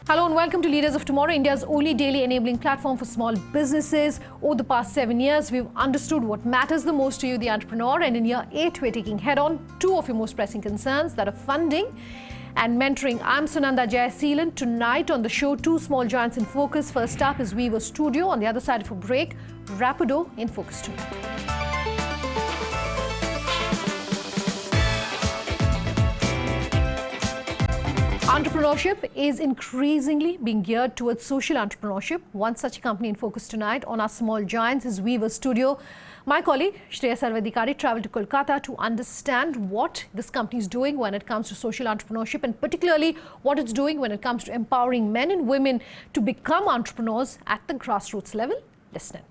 Hello and welcome to Leaders of Tomorrow, India's only daily enabling platform for small businesses. Over the past 7 years, we've understood what matters the most to you, the entrepreneur, and in year 8, we're taking head-on two of your most pressing concerns, that are funding and mentoring. I'm Sunanda Jayaseelan. Tonight on the show, two small giants in focus. First up is Weaver Studio. On the other side of a break, Rapido in focus tonight. Entrepreneurship is increasingly being geared towards social entrepreneurship. One such company in focus tonight on our small giants is Weaver Studio. My colleague Shreya Sarvadikari travelled to Kolkata to understand what this company is doing when it comes to social entrepreneurship, and particularly what it's doing when it comes to empowering men and women to become entrepreneurs at the grassroots level. Listen in.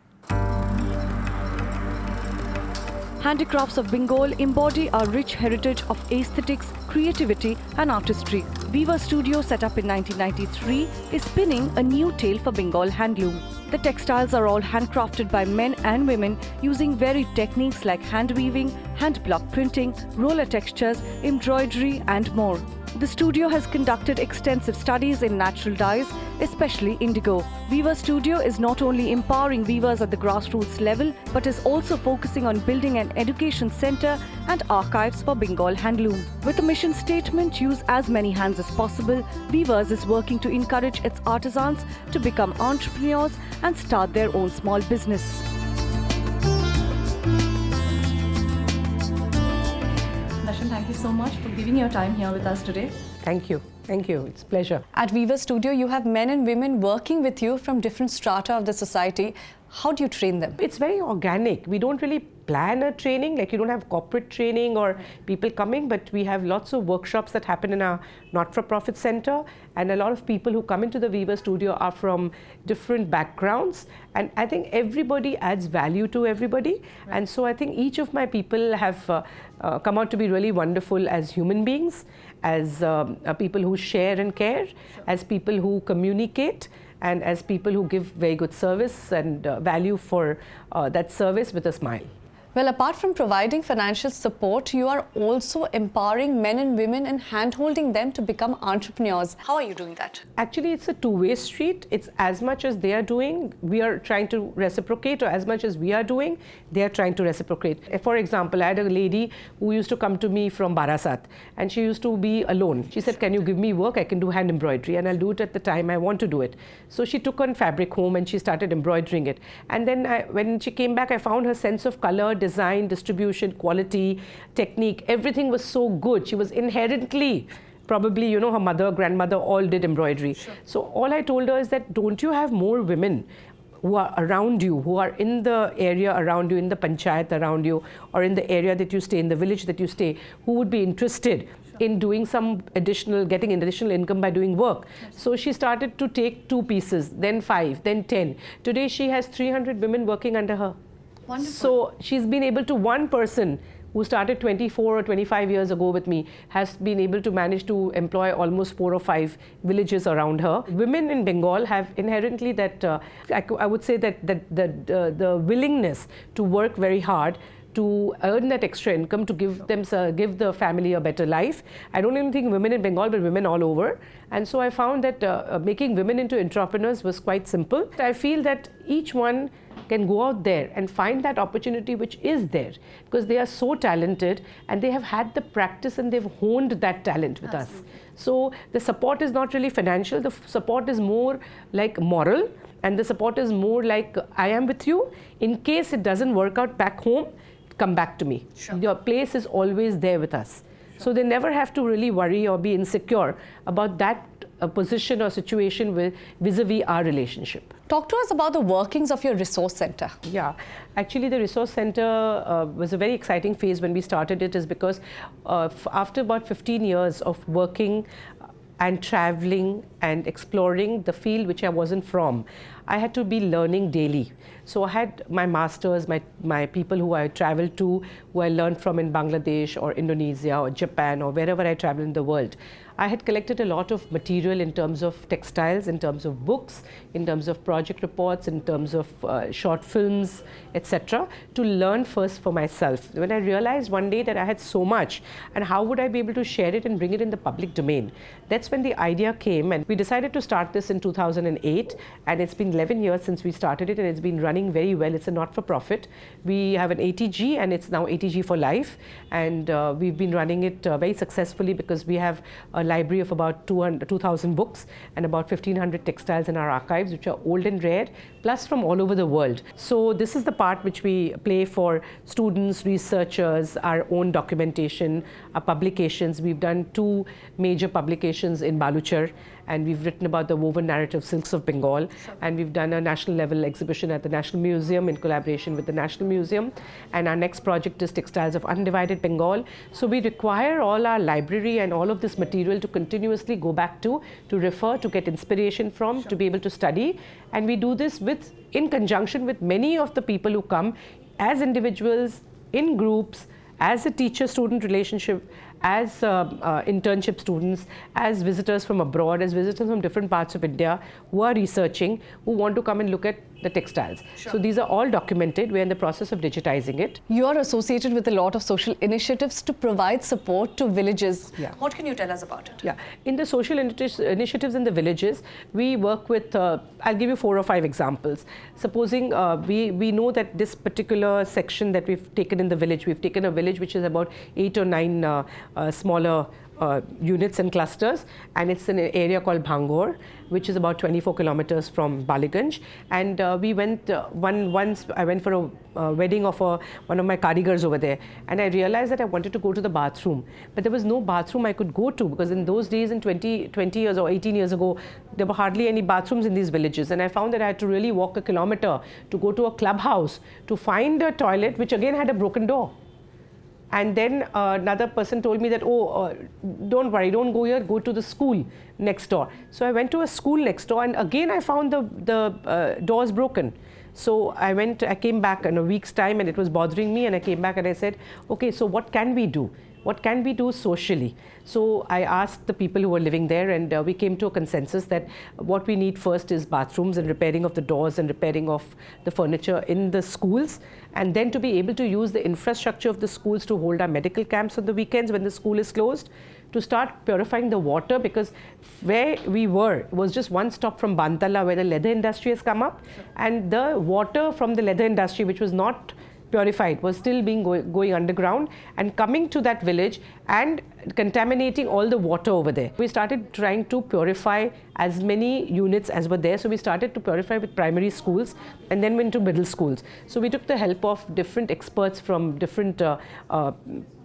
Handicrafts of Bengal embody our rich heritage of aesthetics, creativity and artistry. Weaver Studio, set up in 1993, is spinning a new tale for Bengal handloom. The textiles are all handcrafted by men and women using varied techniques like hand weaving, hand block printing, roller textures, embroidery and more. The studio has conducted extensive studies in natural dyes, especially indigo. Weaver Studio is not only empowering weavers at the grassroots level, but is also focusing on building an education center and archives for Bengal handloom. With a mission statement, use as many hands as possible, Weavers is working to encourage its artisans to become entrepreneurs and start their own small business. Thank you so much for giving your time here with us today. Thank you. Thank you. It's a pleasure. At Weaver Studio, you have men and women working with you from different strata of the society. How do you train them? It's very organic. We don't really plan a training, like you don't have corporate training or people coming, but we have lots of workshops that happen in our not-for-profit center, and a lot of people who come into the Weaver Studio are from different backgrounds, and I think everybody adds value to everybody. Right. And so I think each of my people have come out to be really wonderful as human beings, as people who share and care, as people who communicate, and as people who give very good service and value for that service with a smile. Well, apart from providing financial support, you are also empowering men and women and hand-holding them to become entrepreneurs. How are you doing that? Actually, it's a two-way street. It's as much as they are doing, we are trying to reciprocate, or as much as we are doing, they are trying to reciprocate. For example, I had a lady who used to come to me from Barasat, and she used to be alone. She said, "Can you give me work? I can do hand embroidery, and I'll do it at the time I want to do it." So she took on fabric home and she started embroidering it. And then when she came back, I found her sense of color, design, distribution, quality, technique, everything was so good. She was inherently, probably, you know, her mother, grandmother all did embroidery. Sure. So all I told her is that, don't you have more women who are around you, who are in the area around you, in the panchayat around you, or in the area that you stay, in the village that you stay, who would be interested in doing some additional, getting an additional income by doing work? Yes. So she started to take 2 pieces, then 5, then 10. Today she has 300 women working under her. Wonderful. So she's been able to, one person who started 24 or 25 years ago with me has been able to manage to employ almost 4 or 5 villages around her. Women in Bengal have inherently that, I would say that the willingness to work very hard to earn that extra income, to give the family a better life. I don't even think women in Bengal, but women all over. And so I found that making women into entrepreneurs was quite simple. I feel that each one can go out there and find that opportunity which is there, because they are so talented and they have had the practice and they've honed that talent with Absolutely. Us. So the support is not really financial, the support is more like moral, and the support is more like, I am with you. In case it doesn't work out back home, come back to me. Sure. Your place is always there with us. Sure. So they never have to really worry or be insecure about that position or situation vis-a-vis our relationship. Talk to us about the workings of your resource center. Yeah, actually the resource center was a very exciting phase when we started it, is because after about 15 years of working and traveling and exploring the field which I wasn't from, I had to be learning daily. So I had my masters, my people who I traveled to, who I learned from in Bangladesh or Indonesia or Japan or wherever I travel in the world. I had collected a lot of material in terms of textiles, in terms of books, in terms of project reports, in terms of short films, etc., to learn first for myself. When I realized one day that I had so much, and how would I be able to share it and bring it in the public domain, that's when the idea came, and we decided to start this in 2008, and it's been 11 years since we started it, and it's been running very well. It's a not-for-profit. We have an ATG, and it's now ATG for life, and we've been running it very successfully because we have a library of about 2,000 books and about 1,500 textiles in our archives, which are old and rare, plus from all over the world. So this is the part which we play for students, researchers, our own documentation, our publications. We've done 2 major publications in Baluchar, and we've written about the woven narrative silks of Bengal, and we've done a national level exhibition at the National Museum in collaboration with the National Museum, and our next project is Textiles of Undivided Bengal. So we require all our library and all of this material to continuously go back to refer, to get inspiration from, to be able to study, and we do this in conjunction with many of the people who come as individuals, in groups, as a teacher-student relationship, as internship students, as visitors from abroad, as visitors from different parts of India who are researching, who want to come and look at the textiles. Sure. So these are all documented. We're in the process of digitizing it. You are associated with a lot of social initiatives to provide support to villages. Yeah. What can you tell us about it? Yeah, in the social initiatives in the villages, we work with, I'll give you 4 or 5 examples. Supposing we know that this particular section that we've taken in the village, we've taken a village which is about 8 or 9 smaller units and clusters, and it's in an area called Bangalore, which is about 24 kilometers from Baliganj. And we went, once I went for a wedding of one of my karigars over there, and I realized that I wanted to go to the bathroom, but there was no bathroom I could go to, because in those days, in 20 years or 18 years ago, there were hardly any bathrooms in these villages, and I found that I had to really walk a kilometer to go to a clubhouse to find a toilet, which again had a broken door. And then another person told me that, don't worry, don't go here, go to the school next door. So I went to a school next door, and again I found the doors broken. So I came back in a week's time, and it was bothering me, and I came back and I said, okay, so what can we do? What can we do socially? So I asked the people who were living there, and we came to a consensus that what we need first is bathrooms and repairing of the doors and repairing of the furniture in the schools, and then to be able to use the infrastructure of the schools to hold our medical camps on the weekends when the school is closed, to start purifying the water, because where we were was just one stop from Bantala, where the leather industry has come up, and the water from the leather industry, which was not purified, was still going underground and coming to that village and contaminating all the water over there. We started trying to purify as many units as were there. So we started to purify with primary schools and then went to middle schools. So we took the help of different experts from different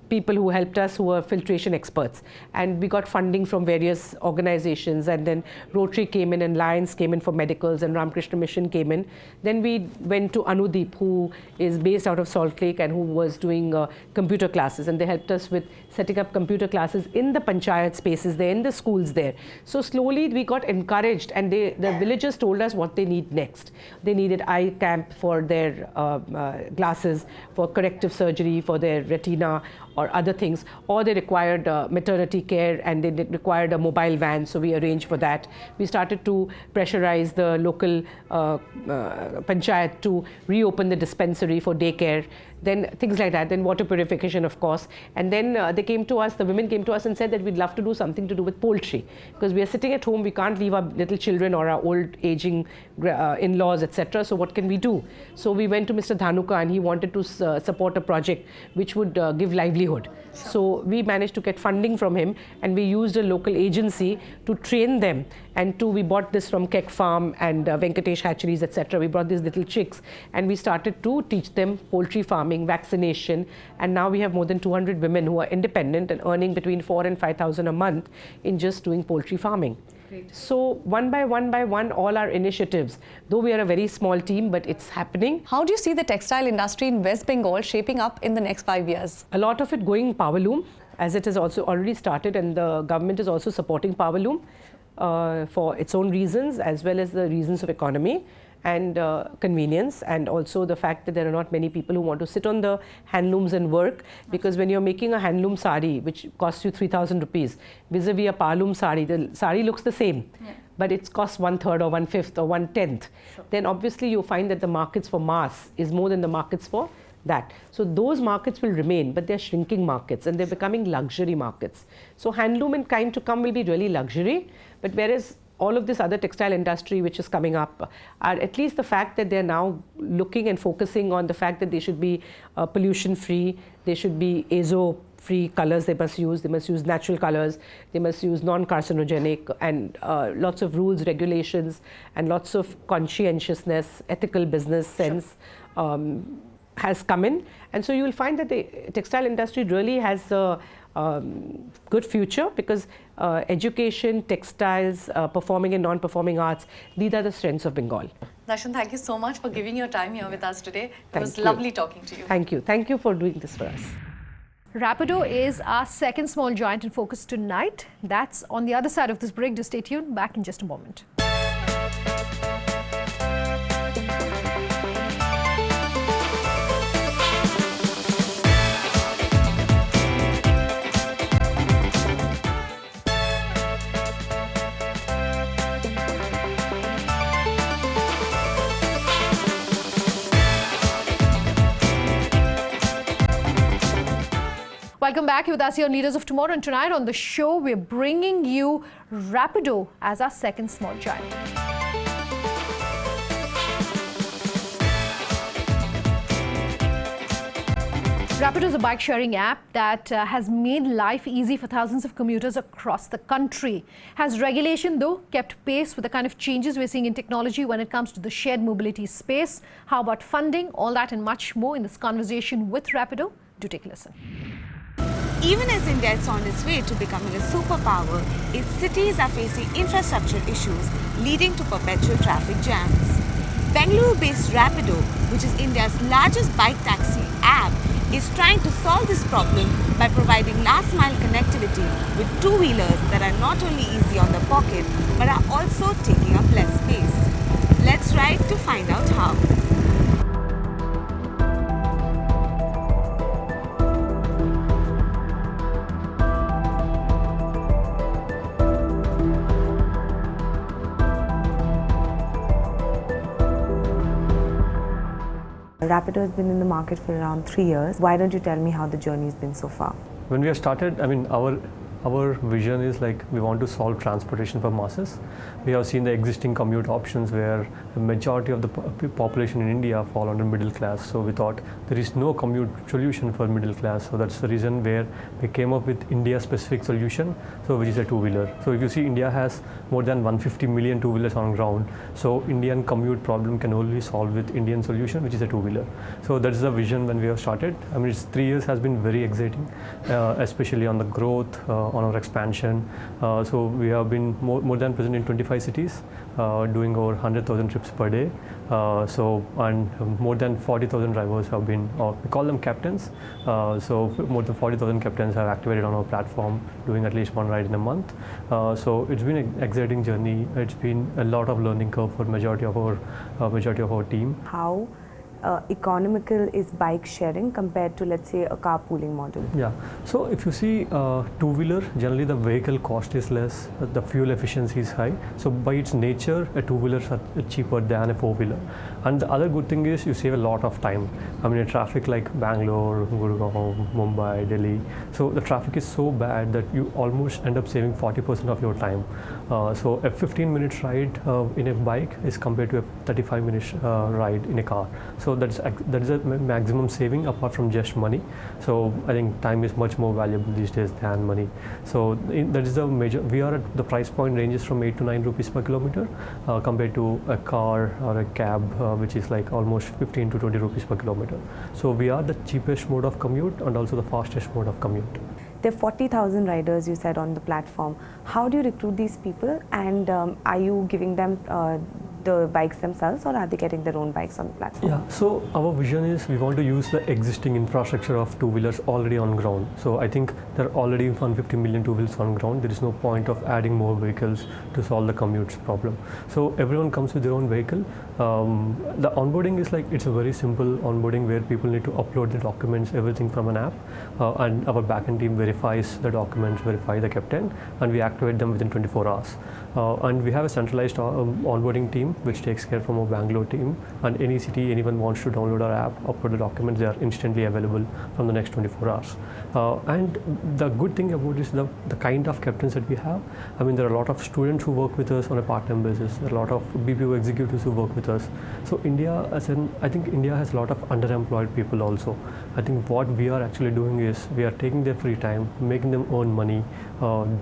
people who helped us, who were filtration experts, and we got funding from various organizations, and then Rotary came in, and Lions came in for medicals, and Ramakrishna Mission came in. Then we went to Anudeep, who is based out of Salt Lake and who was doing computer classes, and they helped us with setting up computer classes in the panchayat spaces there, in the schools there. So slowly we got encouraged, and the villagers told us what they need next. They needed eye camp for their glasses, for corrective surgery for their retina or other things, or they required maternity care, and they required a mobile van, so we arranged for that. We started to pressurize the local panchayat to reopen the dispensary for daycare, then things like that, then water purification, of course. And then they came to us, the women came to us and said that we'd love to do something to do with poultry, because we are sitting at home, we can't leave our little children or our old aging in-laws, etc. So what can we do? So we went to Mr. Dhanuka, and he wanted to support a project which would give livelihood. So we managed to get funding from him, and we used a local agency to train them, and we bought this from Kek Farm and Venkatesh Hatcheries, etc. We brought these little chicks, and we started to teach them poultry farming, vaccination, and now we have more than 200 women who are independent and earning between 4,000 and 5,000 a month in just doing poultry farming. Great. So one by one, all our initiatives, though we are a very small team, but it's happening. How do you see the textile industry in West Bengal shaping up in the next 5 years? A lot of it going powerloom, as it has also already started, and the government is also supporting powerloom for its own reasons as well as the reasons of economy. and convenience, and also the fact that there are not many people who want to sit on the handlooms and work, because when you're making a handloom sari which costs you 3,000 rupees vis-a-vis a parloom sari, the sari looks the same, but it costs 1/3 or 1/5 or 1/10, then obviously you find that the markets for mass is more than the markets for that. So those markets will remain, but they're shrinking markets and they're becoming luxury markets. So handloom in time to come will be really luxury, but whereas all of this other textile industry which is coming up are at least the fact that they're now looking and focusing on the fact that they should be pollution free, they should be azo free colors they must use natural colors, they must use non-carcinogenic, and lots of rules, regulations, and lots of conscientiousness, ethical business sense has come in. And so you will find that the textile industry really has a good future, because education, textiles, performing and non-performing arts, these are the strengths of Bengal. Darshan, thank you so much for giving your time here with us today. It was you. lovely talking to you. Thank you. Thank you for doing this for us. Rapido is our second small giant in focus tonight. That's on the other side of this break. Do stay tuned. Back in just a moment. Welcome back. With us here on Leaders of Tomorrow, and tonight on the show we're bringing you Rapido as our second small giant. Rapido is a bike sharing app that has made life easy for thousands of commuters across the country. Has regulation though kept pace with the kind of changes we're seeing in technology when it comes to the shared mobility space? How about funding? All that and much more in this conversation with Rapido. Do take a listen. Even as India is on its way to becoming a superpower, its cities are facing infrastructure issues leading to perpetual traffic jams. Bangalore-based Rapido, which is India's largest bike taxi app, is trying to solve this problem by providing last-mile connectivity with two-wheelers that are not only easy on the pocket but are also taking up less space. Let's ride to find out how. Rapido has been in the market for around 3 years. Why don't you tell me how the journey has been so far? When we have started, our vision is like we want to solve transportation for masses. We have seen the existing commute options where the majority of the population in India fall under middle class. So we thought there is no commute solution for middle class. So that's the reason where we came up with India-specific solution, so which is a two-wheeler. So if you see, India has more than 150 million two-wheelers on ground. So Indian commute problem can only solve with Indian solution, which is a two-wheeler. So that's the vision when we have started. It's 3 years has been very exciting, especially on the growth, on our expansion. So we have been more than present in 25 cities, doing over 100,000 trips per day. And more than 40,000 drivers have been, we call them captains. So more than 40,000 captains have activated on our platform, doing at least one ride in a month. So it's been an exciting journey. It's been a lot of learning curve for majority of our team. How economical is bike sharing compared to, let's say, a carpooling model? Yeah, so if you see two-wheeler, generally the vehicle cost is less, the fuel efficiency is high. So by its nature, a two-wheeler is cheaper than a four-wheeler. And the other good thing is you save a lot of time. A traffic like Bangalore, Gurgaon, Mumbai, Delhi. So the traffic is so bad that you almost end up saving 40% of your time. So a 15-minute ride in a bike is compared to a 35-minute ride in a car. So that's a maximum saving apart from just money. So I think time is much more valuable these days than money. So that is the major. We are at the price point ranges from 8 to 9 rupees per kilometer compared to a car or a cab, which is like almost 15 to 20 rupees per kilometer. So we are the cheapest mode of commute and also the fastest mode of commute. There are 40,000 riders, you said, on the platform. How do you recruit these people, and are you giving them the bikes themselves, or are they getting their own bikes on the platform? Yeah, so our vision is we want to use the existing infrastructure of two-wheelers already on ground. So I think there are already 150 million two-wheelers on ground. There is no point of adding more vehicles to solve the commute problem. So everyone comes with their own vehicle. The onboarding is like, it's a very simple onboarding where people need to upload the documents, everything from an app, and our backend team verifies the documents, verify the captain, and we activate them within 24 hours. And we have a centralized onboarding team which takes care from our Bangalore team, and any city anyone wants to download our app, upload the documents, they are instantly available from the next 24 hours. And the good thing about this, the kind of captains that we have, I mean, there are a lot of students who work with us on a part-time basis, there are a lot of BPO executives who work with us. So India, I think India has a lot of underemployed people also. I think what we are actually doing is we are taking their free time, making them earn money.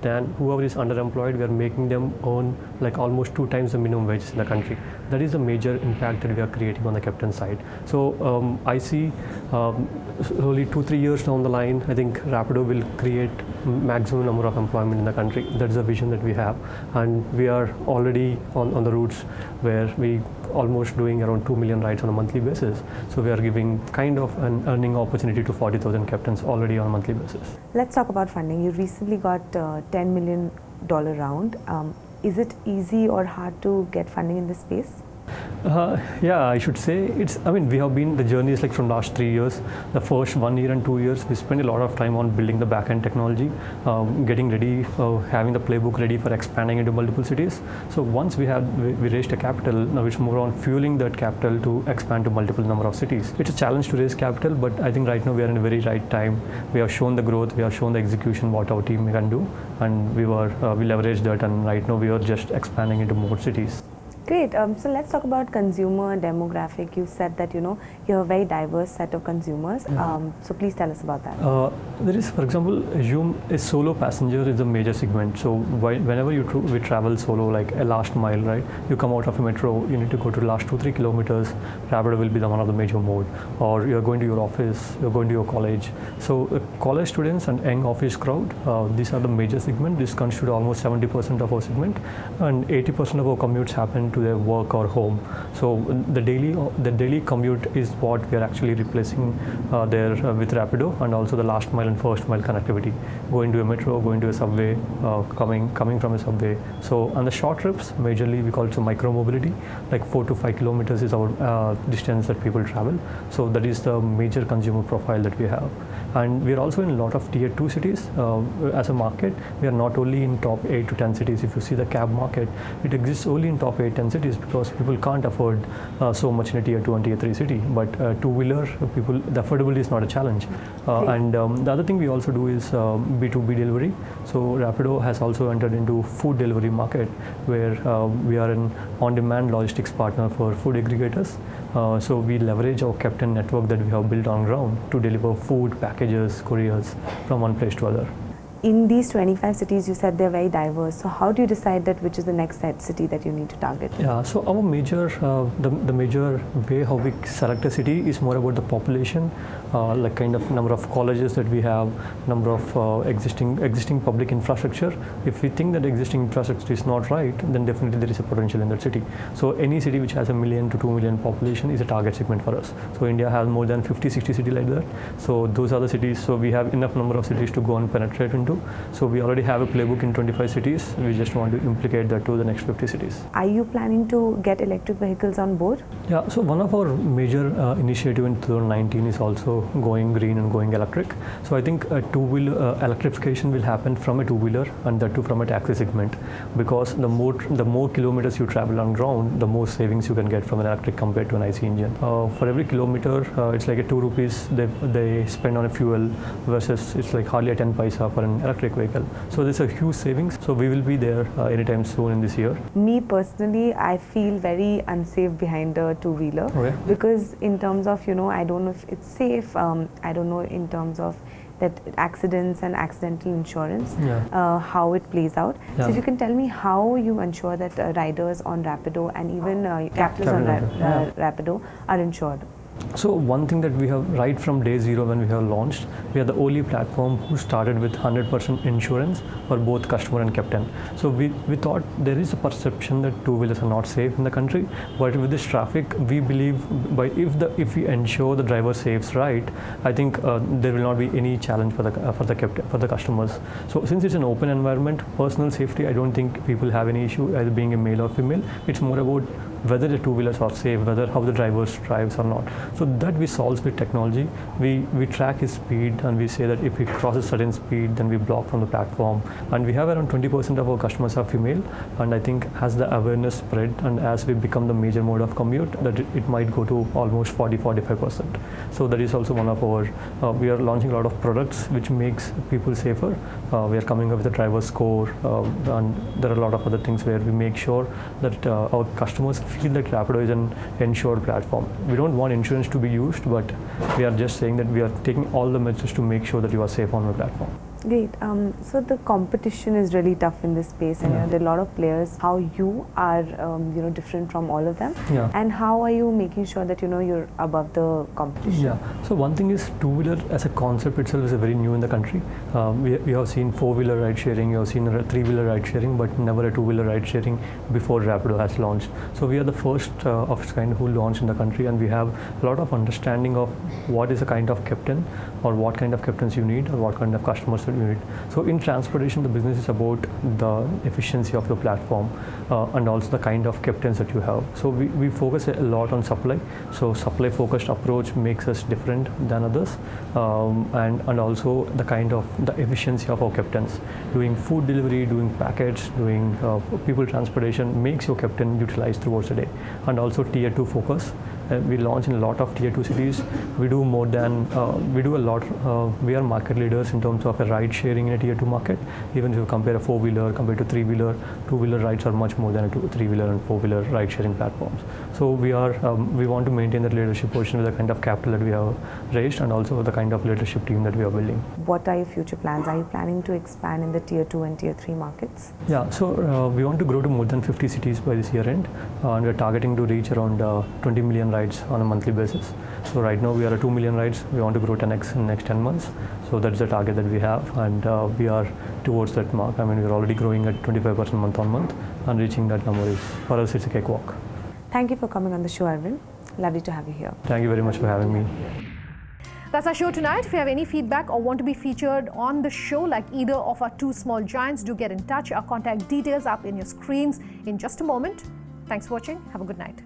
Then whoever is underemployed, we are making them earn like almost 2 times the minimum wage in the country. That is a major impact that we are creating on the captain side. So I see slowly 2-3 years down the line, I think Rapido will create maximum number of employment in the country. That is a vision that we have, and we are already on the routes where we almost doing around 2 million rides on a monthly basis. So we are giving kind of an earning opportunity to 40,000 captains already on a monthly basis. Let's talk about funding. You recently got $10 million round. Is it easy or hard to get funding in this space? Yeah, I should say we have been, the journey is like from last 3 years. The first 1 year and 2 years, we spent a lot of time on building the back-end technology, getting ready, having the playbook ready for expanding into multiple cities. So once we raised a capital, now it's more on fueling that capital to expand to multiple number of cities. It's a challenge to raise capital, but I think right now we are in a very right time. We have shown the growth, we have shown the execution, what our team can do, and we leveraged that, and right now we are just expanding into more cities. Great. So let's talk about consumer demographic. You said that you have a very diverse set of consumers. So please tell us about that. There is, for example, assume a solo passenger is a major segment. So whenever we travel solo, like a last mile, right? You come out of a metro, you need to go to the last 2-3 kilometers. Rapido will be one of the major mode. Or you're going to your office, you're going to your college. So college students and young office crowd, these are the major segment. This constitutes almost 70% of our segment, and 80% of our commutes happen to their work or home. So the daily commute is what we are actually replacing there with Rapido, and also the last mile and first mile connectivity, going to a metro, going to a subway, coming from a subway. So on the short trips, majorly we call it micro mobility, like 4 to 5 kilometers is our distance that people travel. So that is the major consumer profile that we have. And we are also in a lot of tier 2 cities as a market. We are not only in top 8 to 10 cities. If you see the cab market, it exists only in top 8-10 cities because people can't afford so much in a tier 2 and tier 3 city. But two-wheeler people, the affordability is not a challenge. And the other thing we also do is B2B delivery. So Rapido has also entered into food delivery market, where we are an on-demand logistics partner for food aggregators. So we leverage our captain network that we have built on ground to deliver food, packages, couriers from one place to other. In these 25 cities, you said they're very diverse. So how do you decide that which is the next city that you need to target? Yeah, so our major, the major way how we select a city is more about the population, like kind of number of colleges that we have, number of existing public infrastructure. If we think that existing infrastructure is not right, then definitely there is a potential in that city. So any city which has 1 million to 2 million population is a target segment for us. So India has more than 50-60 cities like that. So those are the cities. So we have enough number of cities to go and penetrate into. So we already have a playbook in 25 cities. We just want to implicate that to the next 50 cities. Are you planning to get electric vehicles on board? Yeah, so one of our major initiative in 2019 is also going green and going electric. So I think two-wheeler electrification will happen from a two-wheeler, and that too from a taxi segment, because the more kilometers you travel on ground, the more savings you can get from an electric compared to an IC engine. For every kilometer, it's like a 2 rupees they spend on a fuel, versus it's like hardly a 10 paisa for an electric vehicle. So there's a huge savings. So we will be there anytime soon in this year. Me personally, I feel very unsafe behind a two-wheeler. Okay. Because in terms of, I don't know if it's safe. I don't know in terms of that accidents and accidental insurance, how it plays out. Yeah. So if you can tell me how you ensure that riders on Rapido and even captains on Rapido are insured. So one thing that we have right from day zero when we have launched, we are the only platform who started with 100% insurance for both customer and captain. So we thought there is a perception that two-wheelers are not safe in the country, but with this traffic, we believe if we ensure the driver saves right, I think there will not be any challenge for the customers. So since it's an open environment, personal safety, I don't think people have any issue either being a male or female. It's more about whether the two-wheelers are safe, whether how the drivers drives or not. So that we solve with technology. We track his speed and we say that if he crosses certain speed, then we block from the platform. And we have around 20% of our customers are female. And I think as the awareness spread and as we become the major mode of commute, that it might go to almost 40-45%. So that is also one of our, we are launching a lot of products which makes people safer. We are coming up with a driver score and there are a lot of other things where we make sure that our customers feel that Rapido is an insured platform. We don't want insurance to be used, but we are just saying that we are taking all the measures to make sure that you are safe on the platform. Great. So the competition is really tough in this space, and there are a lot of players. How you are, different from all of them, and how are you making sure that you're above the competition? Yeah. So one thing is two-wheeler as a concept itself is very new in the country. We have seen four-wheeler ride sharing, you have seen three-wheeler ride sharing, but never a two-wheeler ride sharing before Rapido has launched. So we are the first of its kind who launched in the country, and we have a lot of understanding of what is a kind of captain, or what kind of captains you need, or what kind of customers that you need. So in transportation, the business is about the efficiency of your platform and also the kind of captains that you have. So we focus a lot on supply. So supply focused approach makes us different than others, and also the kind of the efficiency of our captains. Doing food delivery, doing packets, doing people transportation makes your captain utilized throughout the day. And also tier 2 focus. We launch in a lot of tier 2 cities. We do more than, we do a lot, we are market leaders in terms of a ride sharing in a tier 2 market. Even if you compare a four-wheeler compared to three-wheeler, two-wheeler rides are much more than a three-wheeler and four-wheeler ride sharing platforms. So we want to maintain that leadership position with the kind of capital that we have raised and also the kind of leadership team that we are building. What are your future plans? Are you planning to expand in the tier 2 and tier 3 markets? Yeah, so we want to grow to more than 50 cities by this year end, and we are targeting to reach around 20 million rides on a monthly basis. So right now we are at 2 million rides. We want to grow 10x in the next 10 months. So that's the target that we have, and we are towards that mark. I mean, we're already growing at 25% month on month, and reaching that number is, for us, it's a cakewalk. Thank you for coming on the show, Arvind. Lovely to have you here. Thank you very much for having me. That's our show tonight. If you have any feedback or want to be featured on the show like either of our two small giants, do get in touch. Our contact details up in your screens in just a moment. Thanks for watching. Have a good night.